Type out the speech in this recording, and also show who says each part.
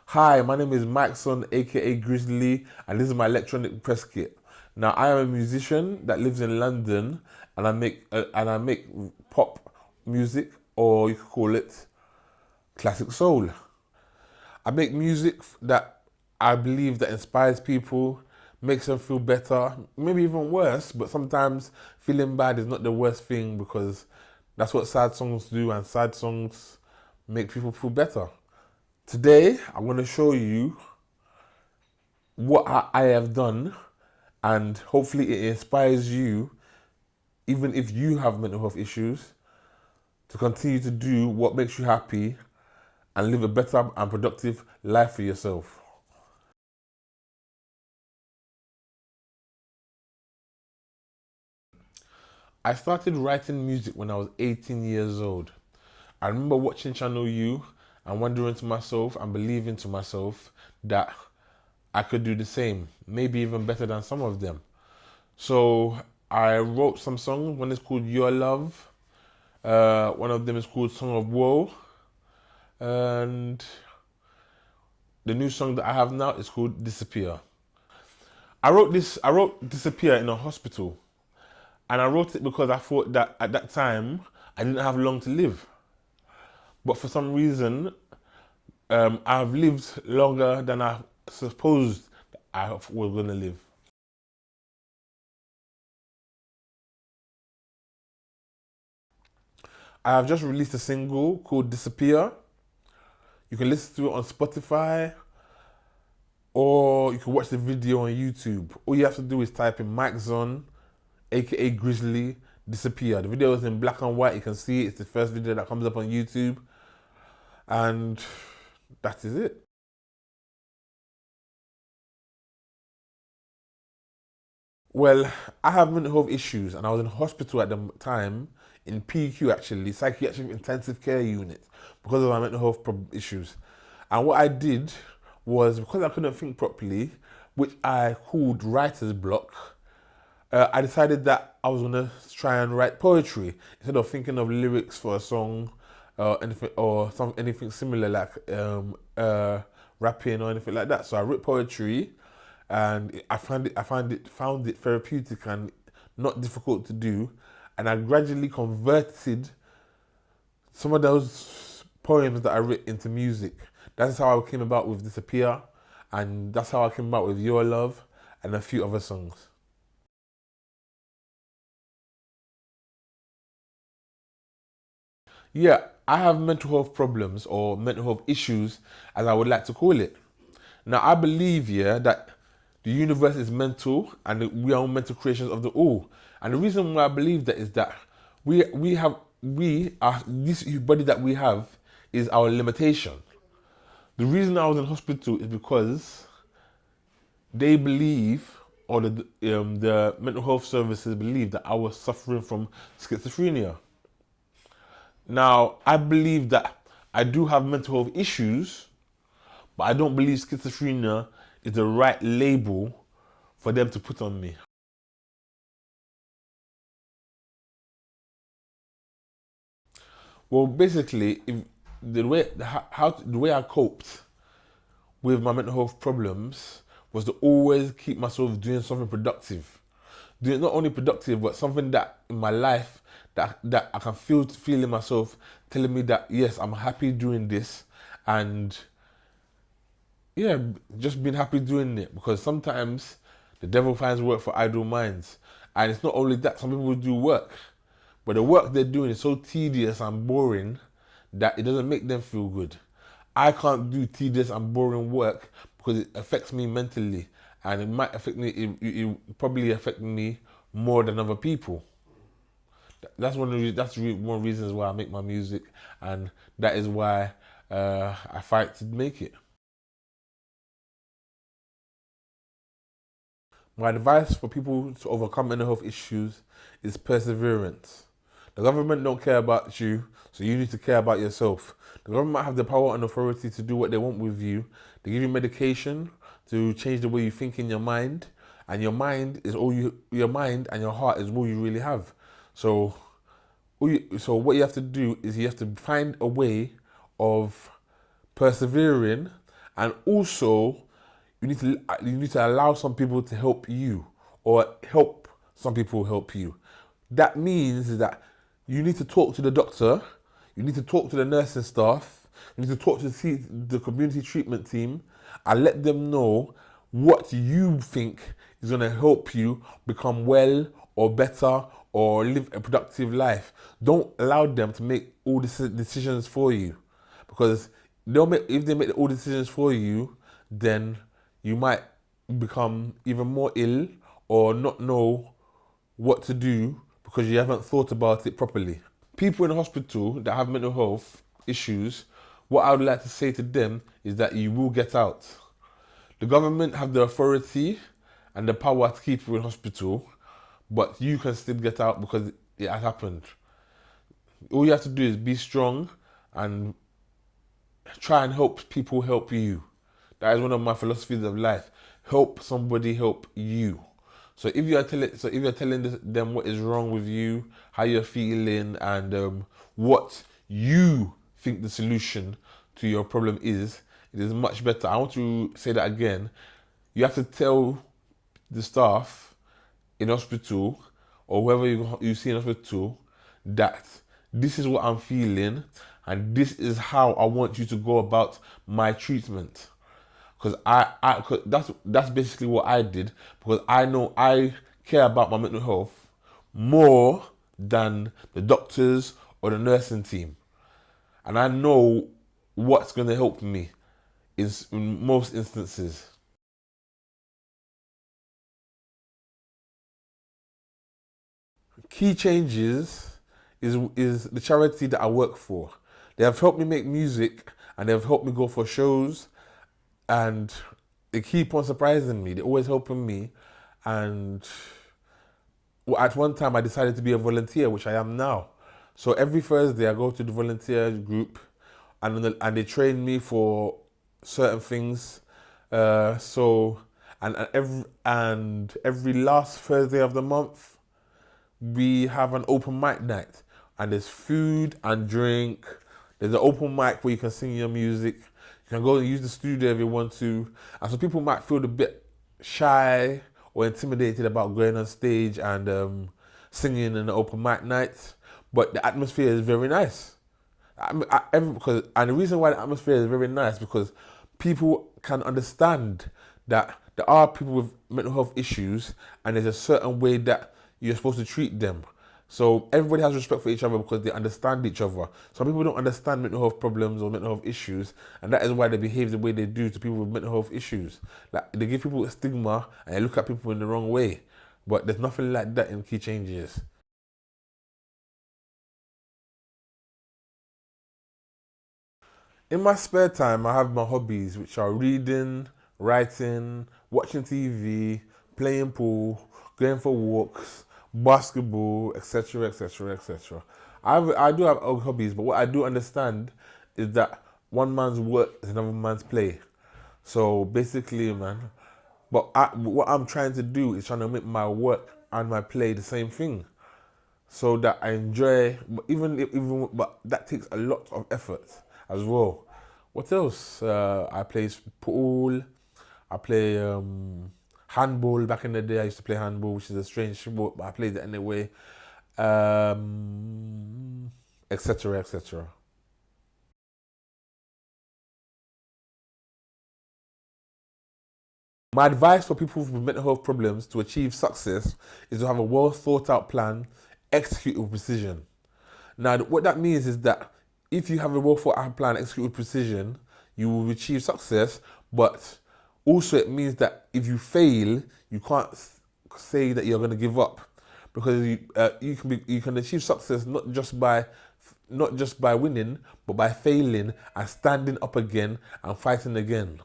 Speaker 1: Hi, my name is Mikezon a.k.a Grizzly, and this is my electronic press kit. Now, I am a musician that lives in London, and I make pop music, or you could call it classic soul. I make music that I believe that inspires people, makes them feel better, maybe even worse. But sometimes feeling bad is not the worst thing because that's what sad songs do, and sad songs make people feel better. Today, I'm going to show you what I have done, and hopefully it inspires you, even if you have mental health issues, to continue to do what makes you happy and live a better and productive life for yourself. I started writing music when I was 18 years old. I remember watching Channel U and wondering to myself and believing to myself that I could do the same, maybe even better than some of them. So I wrote some songs. One is called Your Love. One of them is called Song of Woe. And the new song that I have now is called Disappear. I wrote Disappear in a hospital. And I wrote it because I thought that at that time I didn't have long to live. But for some reason, I've lived longer than I supposed I was going to live. I have just released a single called Disappear. You can listen to it on Spotify, or you can watch the video on YouTube. All you have to do is type in Mikezon a.k.a Grizzly Disappear. The video is in black and white. You can see it's the first video that comes up on YouTube. And that is it. Well, I have mental health issues, and I was in hospital at the time, in PQ actually, psychiatric intensive care unit, because of my mental health issues. And what I did was, because I couldn't think properly, which I called writer's block, I decided that I was gonna try and write poetry instead of thinking of lyrics for a song, anything similar like rapping or anything like that. So I wrote poetry, and found it therapeutic and not difficult to do, and I gradually converted some of those poems that I wrote into music. That's how I came about with Disappear, and that's how I came about with Your Love and a few other songs. Yeah, I have mental health problems, or mental health issues as I would like to call it. Now, I believe, yeah, that the universe is mental and we are all mental creations of the all. And the reason why I believe that is that we are this body that we have is our limitation. The reason I was in hospital is because they believe, or the mental health services believe, that I was suffering from schizophrenia. Now, I believe that I do have mental health issues, but I don't believe schizophrenia is the right label for them to put on me. Well, basically, if the way I coped with my mental health problems was to always keep myself doing something productive. Doing not only productive, but something that in my life that I can feel in myself, telling me that yes, I'm happy doing this, and yeah, just being happy doing it, because sometimes the devil finds work for idle minds. And it's not only that, some people do work, but the work they're doing is so tedious and boring that it doesn't make them feel good. I can't do tedious and boring work because it affects me mentally, and it might affect me, it probably affect me more than other people. That's one of the reasons why I make my music, and that is why I fight to make it. My advice for people to overcome mental health issues is perseverance. The government don't care about you, so you need to care about yourself. The government have the power and authority to do what they want with you. They give you medication to change the way you think in your mind, and your mind and your heart is all you really have. So, so what you have to do is you have to find a way of persevering And also, you need to allow some people to help you, or help some people help you. That means that you need to talk to the doctor, you need to talk to the nursing staff, you need to talk to the community treatment team, and let them know what you think is going to help you become well or better or live a productive life. Don't allow them to make all the decisions for you, because if they make all decisions for you, then you might become even more ill or not know what to do because you haven't thought about it properly. People in the hospital that have mental health issues, what I would like to say to them is that you will get out. The government have the authority and the power to keep you in hospital, but you can still get out because it has happened. All you have to do is be strong and try and help people help you. That is one of my philosophies of life. Help somebody help you. So if you're telling them what is wrong with you, how you're feeling, and what you think the solution to your problem is, it is much better. I want to say that again. You have to tell the staff in hospital or whoever you see in hospital that this is what I'm feeling and this is how I want you to go about my treatment. Because that's basically what I did, because I know I care about my mental health more than the doctors or the nursing team. And I know what's going to help me in most instances. Key Changes is the charity that I work for. They have helped me make music and they've helped me go for shows, and they keep on surprising me. They're always helping me. And at one time I decided to be a volunteer, which I am now. So every Thursday I go to the volunteer group and they train me for certain things. Every last Thursday of the month we have an open mic night, and there's food and drink. There's an open mic where you can sing your music. You can go and use the studio if you want to. And so people might feel a bit shy or intimidated about going on stage and singing in an open mic night, but the atmosphere is very nice. And the reason why the atmosphere is very nice because people can understand that there are people with mental health issues, and there's a certain way that you're supposed to treat them. So everybody has respect for each other because they understand each other. Some people don't understand mental health problems or mental health issues, and that is why they behave the way they do to people with mental health issues. Like, they give people a stigma and they look at people in the wrong way. But there's nothing like that in Key Changes. In my spare time, I have my hobbies, which are reading, writing, watching TV, playing pool, going for walks, basketball, etc., etc., etc. I do have other hobbies, but what I do understand is that one man's work is another man's play. So basically, man, what I'm trying to do is trying to make my work and my play the same thing, so that I enjoy. But that takes a lot of effort as well. What else? I play pool. I play handball. Back in the day, I used to play handball, which is a strange sport, but I played it anyway. Etc. Etc. My advice for people with mental health problems to achieve success is to have a well thought out plan, execute with precision. Now, what that means is that if you have a well thought out plan, execute with precision, you will achieve success. But also, it means that if you fail, you can't say that you're going to give up, because you can achieve success not just by winning, but by failing and standing up again and fighting again.